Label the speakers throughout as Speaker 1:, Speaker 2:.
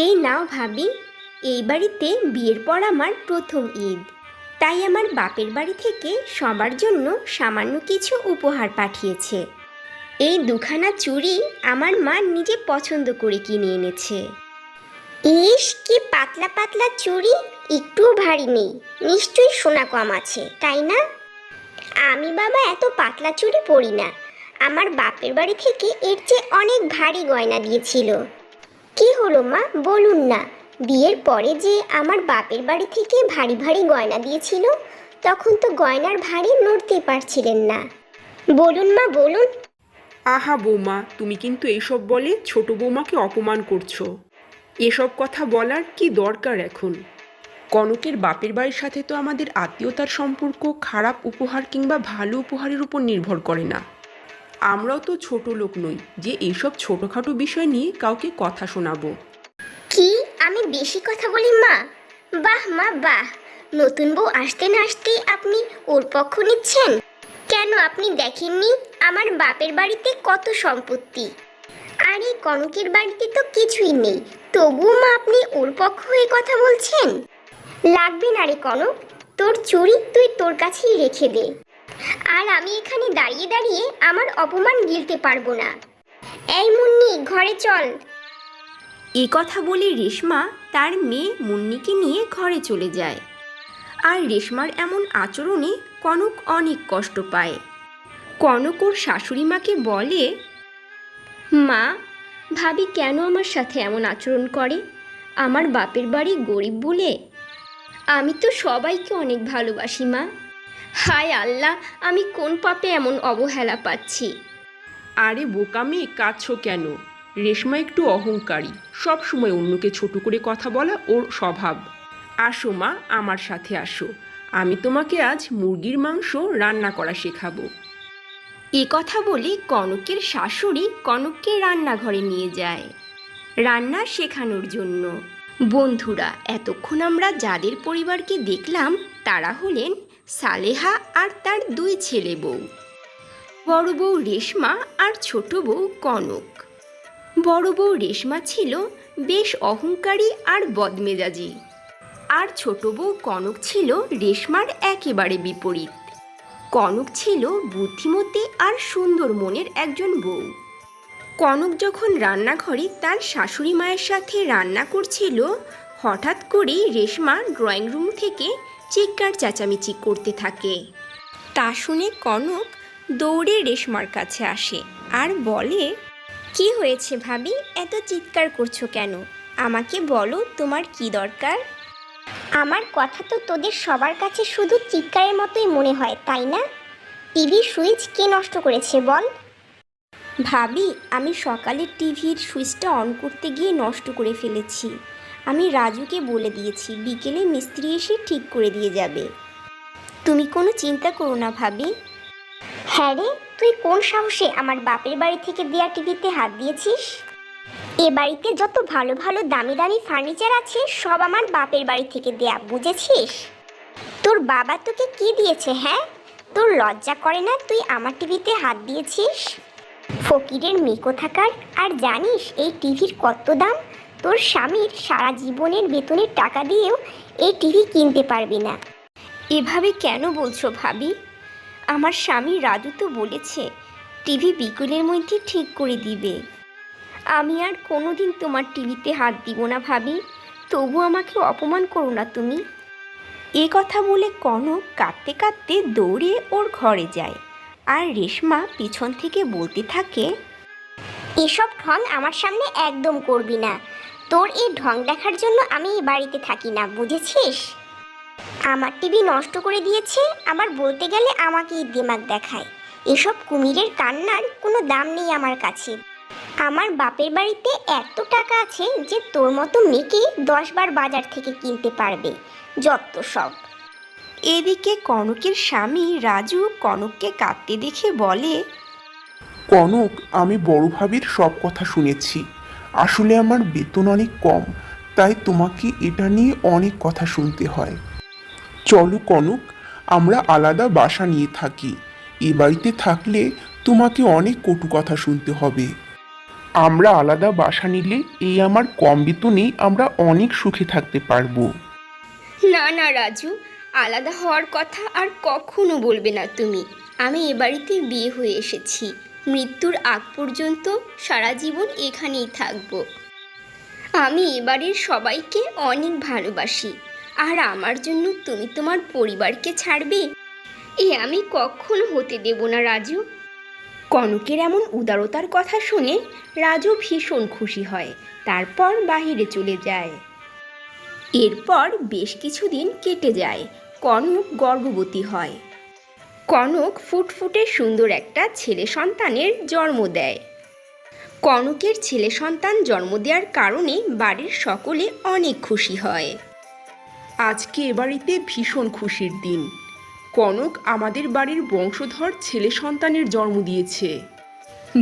Speaker 1: এই নাও ভাবি, এই বাড়িতে বিয়ের পর আমার প্রথম ঈদ, তাই আমার বাপের বাড়ি থেকে সবার জন্য সামান্য কিছু উপহার পাঠিয়েছে। এই দুখানা চুড়ি আমার মা নিজে পছন্দ করে কিনে এনেছে।
Speaker 2: ইস, কি পাতলা পাতলা চুড়ি, একটুও ভারী নেই। নিশ্চয়ই সোনা কম আছে, তাই না? আমি বাবা এত পাতলা চুড়ি পরি না। আমার বাপের বাড়ি থেকে এর চেয়ে অনেক ভারী গয়না দিয়েছিল। কি হলো মা, বলুন না। বিয়ের পরে যে আমার বাপের বাড়ি থেকে ভারী ভারী গয়না দিয়েছিল, তখন তো গয়নার ভারী নড়তে পারছিলেন না। বলুন মা, বলুন।
Speaker 3: আহা বৌমা, তুমি কিন্তু এইসব বলে ছোট বৌমাকে অপমান করছো। এসব কথা বলার কি দরকার এখন? কনকের বাপের বাড়ির সাথে তো আমাদের আত্মীয়তার সম্পর্ক খারাপ উপহার কিংবা ভালো উপহারের উপর নির্ভর করে না। আমরাও তো ছোট লোক নই যে এইসব ছোটোখাটো বিষয় নিয়ে কাউকে কথা শোনাবো।
Speaker 2: কি, আমি বেশি কথা বলি মা? বাহ মা বাহ, নতুন বউ আসতে না আসতেই আপনি ওর পক্ষ নিচ্ছেন কেন? আপনি দেখেননি আমার বাপের বাড়িতে কত সম্পত্তি, আর এই কনকের বাড়িতে তো কিছুই নেই, তবুও মা আপনি ওর পক্ষ হয়ে কথা বলছেন? লাগবে না রে কনক, তোর চুড়ি তুই তোর কাছেই রেখে দে। আর আমি এখানে দাঁড়িয়ে দাঁড়িয়ে আমার অপমান গিলতে পারবো না। এই মুন্নি, ঘরে চল।
Speaker 1: এই কথা বলে রেশমা তার মেয়ে মুন্নিকে নিয়ে ঘরে চলে যায়। আর রেশমার এমন আচরণে কনক অনেক কষ্ট পায়। কনক ওর শাশুড়ি মাকে বলে, মা, ভাবি কেন আমার সাথে এমন আচরণ করে? আমার বাপের বাড়ি গরিব বলে? আমি তো সবাইকে অনেক ভালোবাসি মা। হায় আল্লাহ, আমি কোন পাপে এমন অবহেলা পাচ্ছি?
Speaker 3: আরে বোকা মেয়ে, কাঁদছো কেন? রেশমা একটু অহংকারী, সব সময় অন্যকে ছোট করে কথা বলা ওর স্বভাব। আসো মা, আমার সাথে আসো। আমি তোমাকে আজ মুরগির মাংস রান্না করা শেখাবো।
Speaker 1: এ কথা বলে কনকের শাশুড়ি কনককে রান্নাঘরে নিয়ে যায় রান্না শেখানোর জন্য। বন্ধুরা, এতক্ষণ আমরা যাদের পরিবারকে দেখলাম তারা হলেন সালেহা আর তার দুই ছেলে বউ, বড় বউ রেশমা আর ছোট বউ কনক। বড় বউ রেশমা ছিল বেশ অহংকারী আর বদমেজাজি, আর ছোট বউ কনক ছিল রেশমার একেবারে বিপরীত। কনক ছিল বুদ্ধিমতী আর সুন্দর মনের একজন বউ। কনক যখন রান্নাঘরে তার শাশুড়ি মায়ের সাথে রান্না করছিল, হঠাৎ করেই রেশমা ড্রয়িং রুম থেকে চিৎকার চেঁচামেচি করতে থাকে। তা শুনে কনক দৌড়ে রেশমার কাছে আসে আর বলে, কি হয়েছে ভাবি, এত চিৎকার করছো কেন? আমাকে বলো, তোমার কি দরকার?
Speaker 2: আমার কথা তো তোদের সবার কাছে শুধু চিৎকারের মতোই মনে হয়, তাই না? টিভির সুইচ কে নষ্ট করেছে বল?
Speaker 1: ভাবি, আমি সকালে টিভির সুইচটা অন করতে গিয়ে নষ্ট করে ফেলেছি। আমি রাজুকে বলে দিয়েছি, বিকেলে মিস্ত্রি এসে ঠিক করে দিয়ে যাবে। তুমি কোনো চিন্তা করো না ভাবি।
Speaker 2: হ্যাঁ রে, তুই কোন সাহসে আমার বাপের বাড়ি থেকে দেয়া টিভিতে হাত দিয়েছিস? এ বাড়িতে যত ভালো ভালো দামি দামি ফার্নিচার আছে সব আমার বাপের বাড়ি থেকে দেয়া, বুঝেছিস? তোর বাবা তোকে কি দিয়েছে? হ্যাঁ, তোর লজ্জা করে না তুই আমার টিভিতে হাত দিয়েছিস? ফকিরের মেয়ে কোথাকার! আর জানিস এই টিভির কত দাম? তোর স্বামীর সারা জীবনের বেতনের টাকা দিয়েও এই টিভি কিনতে পারবি না।
Speaker 1: এভাবে কেন বলছো ভাবি? আমার স্বামী রাজু তো বলেছে টিভি বিকেলের মধ্যে ঠিক করে দিবে। আমি আর কোনোদিন তোমার টিভিতে হাত দিব না ভাবি, তবু আমাকে অপমান করো না তুমি। এ কথা বলে কনক কাঁদতে কাঁদতে দৌড়ে ওর ঘরে যায়, আর রেশমা পিছন থেকে বলতে থাকে,
Speaker 2: এসব ঢং আমার সামনে একদম করবি না। তোর এই ঢং দেখার জন্য আমি এই বাড়িতে থাকি না, বুঝেছিস? আমার টিভি নষ্ট করে দিয়েছে, আবার বলতে গেলে আমাকেই দিমাগ দেখায়। এসব কুমিরের কান্নার কোনো দাম নেই আমার কাছে। আমার বাপের বাড়িতে এত টাকা আছে যে তোর মতো মেয়েকে 10 বার বাজার থেকে কিনতে পারবে। যত সব।
Speaker 1: এদিকে কনকের স্বামী রাজু কনককে কাঁদতে দেখে বলে,
Speaker 4: কনক, আমি বড় ভাবির সব কথা শুনেছি। আসলে আমার বেতন অনেক কম, তাই তোমাকে এটা নিয়ে অনেক কথা শুনতে হয়। চলো কনক, আমরা আলাদা বাসা নিয়ে থাকি। এ বাড়িতে থাকলে তোমাকে অনেক কটু কথা শুনতে হবে। আমরা আলাদা বাসা নিলে এই আমার কম বেতনেই আমরা অনেক সুখে থাকতে পারবো।
Speaker 1: না না রাজু, আলাদা হওয়ার কথা আর কখনো বলবে না তুমি। আমি এ বাড়িতে বিয়ে হয়ে এসেছি, মৃত্যুর আগ পর্যন্ত সারা জীবন এখানেই থাকবো। আমি এবাড়ির সবাইকে অনেক ভালোবাসি, আর আমার জন্য তুমি তোমার পরিবারকে ছাড়বে, এ আমি কখনো হতে দেব না রাজু। কনকের এমন উদারতার কথা শুনে রাজু ভীষণ খুশি হয়, তারপর বাহিরে চলে যায়। এরপর বেশ কিছুদিন কেটে যায়। কনক গর্ভবতী হয়। কনক ফুটফুটে সুন্দর একটা ছেলে সন্তানের জন্ম দেয়। কনকের ছেলে সন্তান জন্ম দেওয়ার কারণে বাড়ির সকলে অনেক খুশি হয়।
Speaker 3: আজকে এ বাড়িতে ভীষণ খুশির দিন। কনক আমাদের বাড়ির বংশধর ছেলে সন্তানের জন্ম দিয়েছে।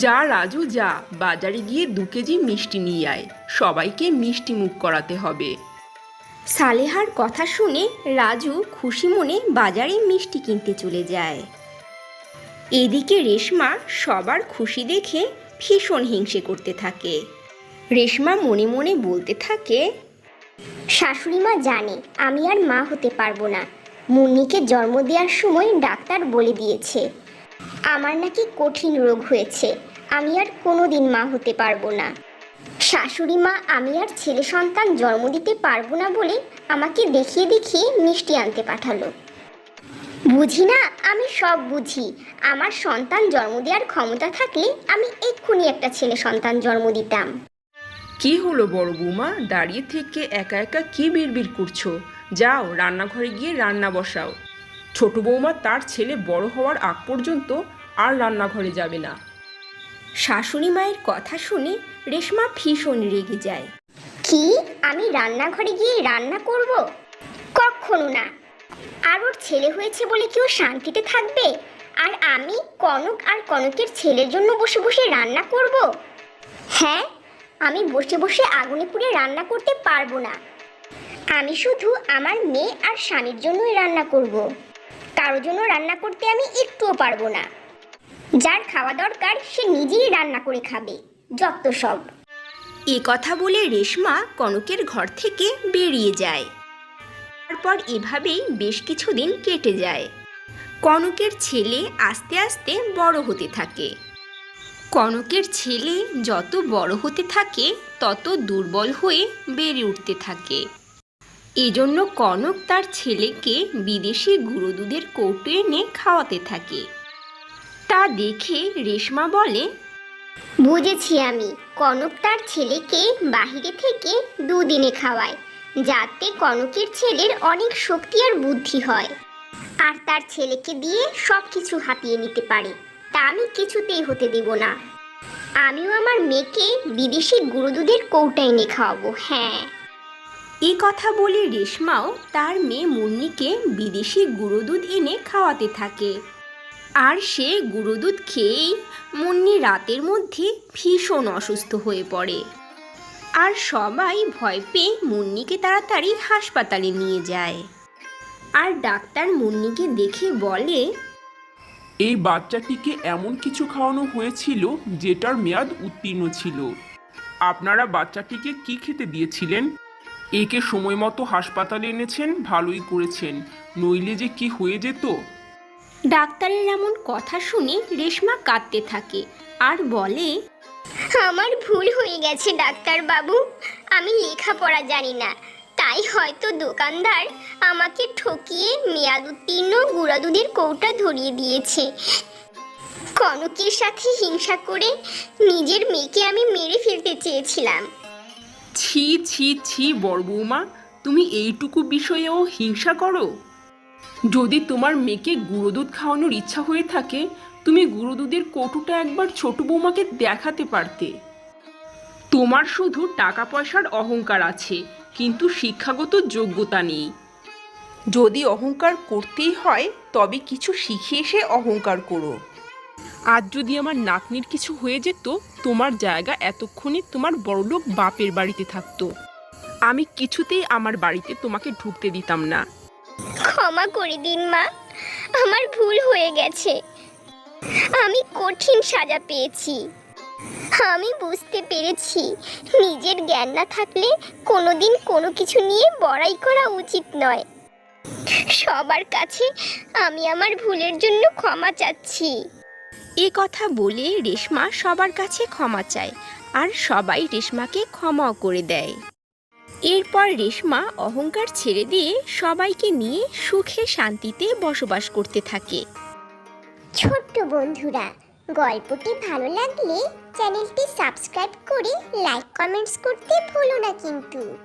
Speaker 3: যা রাজু যা, বাজারে গিয়ে 2 কেজি মিষ্টি নিয়ে আয়, সবাইকে মিষ্টি মুখ করাতে হবে।
Speaker 1: সালেহার কথা শুনে রাজু খুশি মনে বাজারে মিষ্টি কিনতে চলে যায়। এদিকে রেশমা সবার খুশি দেখে ভীষণ হিংসে করতে থাকে। রেশমা মনে মনে বলতে থাকে,
Speaker 2: শাশুড়ি মা জানে আমি আর মা হতে পারবো না। মুন্নিকে জন্ম দেওয়ার সময় ডাক্তার বলে দিয়েছে আমার নাকি কঠিন রোগ হয়েছে, আমি আর কোনোদিন মা হতে পারবো না। শাশুড়ি মা আমি আর ছেলে সন্তান জন্ম দিতে পারবো না বলে আমাকে দেখিয়ে দেখিয়ে মিষ্টি আনতে পাঠালো। বুঝি না, আমি সব বুঝি। আমার সন্তান জন্ম দেওয়ার ক্ষমতা থাকলে আমি এক্ষুনি একটা ছেলে সন্তান জন্ম দিতাম।
Speaker 3: কি হলো বড় বৌমা, দাঁড়িয়ে থেকে একা একা কি বিড়বিড় করছো? যাও রান্নাঘরে গিয়ে রান্না বসাও। ছোট বৌমা তার ছেলে বড় হওয়ার আগ পর্যন্ত আর রান্নাঘরে যাবে না।
Speaker 1: শাশুড়ি মায়ের কথা শুনে রেশমা ভীষণ রেগে যায়।
Speaker 2: কি, আমি রান্নাঘরে গিয়ে রান্না করব? কখনো না। আর ওর ছেলে হয়েছে বলে কি ও শান্তিতে থাকবে? আর আমি কনক আর কনকের ছেলের জন্য বসে বসে রান্না করব? হ্যাঁ, আমি বসে বসে আগুনে পুড়ে রান্না করতে পারবো না। আমি শুধু আমার মেয়ে আর স্বামীর জন্যই রান্না করব। কারোর জন্য রান্না করতে আমি একটুও পারবো না। যার খাওয়া দরকার সে নিজেই রান্না করে খাবে, যত সব।
Speaker 1: এ কথা বলে রেশমা কনকের ঘর থেকে বেরিয়ে যায়। তারপর এভাবেই বেশ কিছুদিন কেটে যায়। কনকের ছেলে আস্তে আস্তে বড় হতে থাকে। কনকের ছেলে যত বড় হতে থাকে তত দুর্বল হয়ে বেড়ে উঠতে থাকে। এজন্য কনক তার ছেলেকে বিদেশি গুঁড়ো দুধের কৌটো এনে খাওয়াতে থাকে। তা দেখে রেশমা বলে,
Speaker 2: বুঝেছি আমি, কনক তার ছেলেকে বাহিরে থেকে দুদিনে খাওয়ায়, যাতে কনকের ছেলের অনেক শক্তি আর বুদ্ধি হয়, আর তার ছেলেকে দিয়ে সব কিছু হাতিয়ে নিতে পারে। তা আমি কিছুতেই হতে দেব না। আমিও আমার মেয়েকে বিদেশি গুঁড়ো দুধের কৌটা এনে খাওয়াবো। হ্যাঁ।
Speaker 1: এই কথা বলে রেশমাও তার মেয়ে মুন্নিকে বিদেশি গুঁড়ো দুধ এনে খাওয়াতে থাকে। আর সে গুঁড়ো দুধ খেয়েই মুন্নি রাতের মধ্যে ভীষণ অসুস্থ হয়ে পড়ে। আর সবাই ভয় পেয়ে মুন্নিকে তাড়াতাড়ি হাসপাতালে নিয়ে যায়। আর ডাক্তার মুন্নিকে দেখে বলে,
Speaker 4: এই বাচ্চাটিকে এমন কিছু খাওয়ানো হয়েছিল যেটার মেয়াদ উত্তীর্ণ ছিল। আপনারা বাচ্চাটিকে কি খেতে দিয়েছিলেন? একে সময় মতো হাসপাতালে এনেছেন, ভালোই করেছেন, নইলে যে কি হয়ে যেত।
Speaker 1: ডাক্তারের এমন কথা শুনে রেশমা কাঁদতে থাকে আর বলে,
Speaker 2: আমার ভুল হয়ে গেছে ডাক্তার বাবু। আমি লেখাপড়া জানি না, তাই হয়তো দোকানদার আমাকে ঠকিয়ে মেয়াদ উত্তীর্ণ গুঁড়া দুধের কৌটা ধরিয়ে দিয়েছে। কনকের সাথে হিংসা করে নিজের মেয়েকে আমি মেরে ফেলতে চেয়েছিলাম।
Speaker 3: ছি ছি ছি বড় বৌমা, তুমি এইটুকু বিষয়েও হিংসা করো? যদি তোমার মেয়েকে গুঁড়ো দুধ খাওয়ানোর ইচ্ছা হয়ে থাকে, তুমি গুঁড়ো দুধের কৌটোটা একবার ছোট বৌমাকে দেখাতে পারতে। তোমার শুধু টাকা পয়সার অহংকার আছে, কিন্তু শিক্ষাগত যোগ্যতা নেই। যদি অহংকার করতেই হয় তবে কিছু শিখে এসে অহংকার করো। আজ যদি আমার নাতনির কিছু হয়ে যেত, তোমার জায়গা এতক্ষণে তোমার বড়লোক বাপের বাড়িতে থাকতো। আমি কিছুতেই আমার বাড়িতে তোমাকে ঢুকতে দিতাম না।
Speaker 2: ক্ষমা করে দিন মা, আমার ভুল হয়ে গেছে। আমি কঠিন সাজা পেয়েছি। আমি বুঝতে পেরেছি নিজের জ্ঞান না থাকলে কোনোদিন কোনো কিছু নিয়ে বড়াই করা উচিত নয়। সবার কাছে আমি আমার ভুলের জন্য ক্ষমা চাচ্ছি।
Speaker 1: এ কথা বলে রেশমা সবার কাছে ক্ষমা চায় আর সবাই রেশমাকে ক্ষমাও করে দেয়। এরপর রেশমা অহংকার ছেড়ে দিয়ে সবাইকে নিয়ে সুখে শান্তিতে বসবাস করতে থাকে।
Speaker 2: ছোট্ট বন্ধুরা, গল্পটি ভালো লাগলে চ্যানেলটি সাবস্ক্রাইব করে লাইক কমেন্টস করতে ভুলো না কিন্তু।